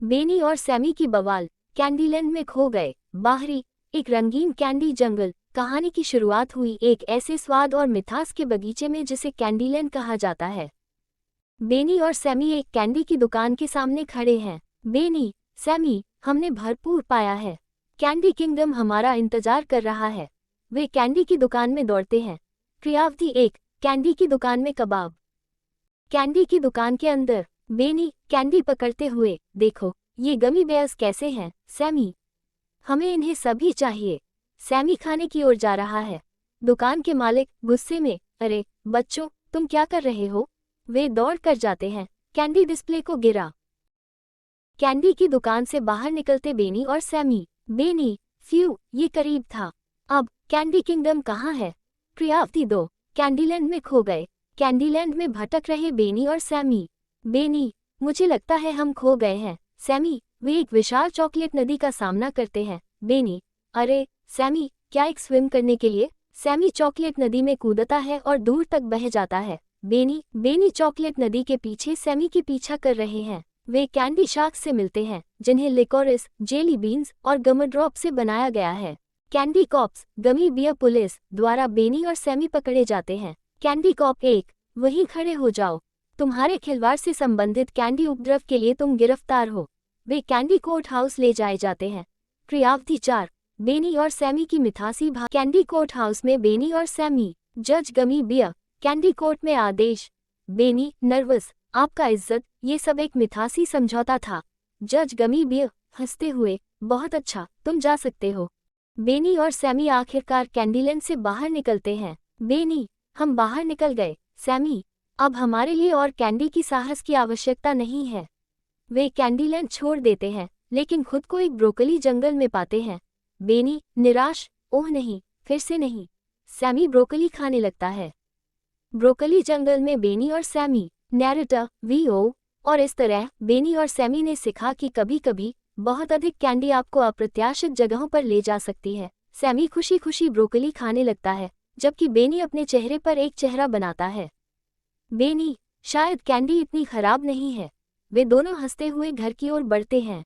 बेनी और सैमी की बवाल कैंडीलैंड में खो गए। बाहरी एक रंगीन कैंडी जंगल। कहानी की शुरुआत हुई एक ऐसे स्वाद और मिठास के बगीचे में जिसे कैंडीलैंड कहा जाता है। बेनी और सैमी एक कैंडी की दुकान के सामने खड़े हैं। बेनी, सैमी, हमने भरपूर पाया है। कैंडी किंगडम हमारा इंतजार कर रहा है। वे कैंडी की दुकान में दौड़ते हैं। क्रियावधि एक कैंडी की दुकान में कबाब। कैंडी की दुकान के अंदर बेनी कैंडी पकड़ते हुए, देखो ये गमी बेयर्स कैसे हैं सैमी, हमें इन्हें सभी चाहिए। सैमी खाने की ओर जा रहा है। दुकान के मालिक गुस्से में, अरे बच्चों, तुम क्या कर रहे हो? वे दौड़ कर जाते हैं। कैंडी डिस्प्ले को गिरा। कैंडी की दुकान से बाहर निकलते बेनी और सैमी। बेनी, फ्यू, ये करीब था। अब कैंडी किंगडम कहाँ है? क्रियावधि 2 कैंडीलैंड में खो गए। कैंडीलैंड में भटक रहे बेनी और सैमी। बेनी, मुझे लगता है हम खो गए हैं। सैमी, वे एक विशाल चॉकलेट नदी का सामना करते हैं। बेनी, अरे सैमी, क्या एक स्विम करने के लिए? सैमी चॉकलेट नदी में कूदता है और दूर तक बह जाता है। बेनी चॉकलेट नदी के पीछे सैमी की पीछा कर रहे हैं। वे कैंडी शार्क्स से मिलते हैं जिन्हें लिकोरिस, जेली बीन्स और गमड्रॉप से बनाया गया है। कैंडी कॉप्स, गमी बियर पुलिस द्वारा बेनी और सैमी पकड़े जाते हैं। कैंडी कॉप 1, वहीं खड़े हो जाओ। तुम्हारे खिलवाड़ से संबंधित कैंडी उपद्रव के लिए तुम गिरफ्तार हो। वे कैंडी कोर्ट हाउस ले जाए जाते हैं। क्रियावधि 4 बेनी और सैमी की मिठासी भाग। कैंडी कोर्ट हाउस में बेनी और सैमी। जज गमी बियर, कैंडी कोर्ट में आदेश। बेनी, नर्वस, आपका इज्जत, ये सब एक मिठासी समझौता था। जज गमी बियर, हंसते हुए, बहुत अच्छा, तुम जा सकते हो। बेनी और सैमी आखिरकार कैंडीलैंड से बाहर निकलते हैं। बेनी, हम बाहर निकल गए। सैमी, अब हमारे लिए और कैंडी की साहस की आवश्यकता नहीं है। वे कैंडीलैंड छोड़ देते हैं लेकिन खुद को एक ब्रोकली जंगल में पाते हैं। बेनी, निराश, ओह नहीं, फिर से नहीं। सैमी ब्रोकली खाने लगता है। ब्रोकली जंगल में बेनी और सैमी। Narrator VO. और इस तरह बेनी और सैमी ने सीखा कि कभी कभी बहुत अधिक कैंडी आपको अप्रत्याशित जगहों पर ले जा सकती है। सैमी खुशी खुशी ब्रोकली खाने लगता है जबकि बेनी अपने चेहरे पर एक चेहरा बनाता है। बेनी, शायद कैंडी इतनी खराब नहीं है। वे दोनों हंसते हुए घर की ओर बढ़ते हैं।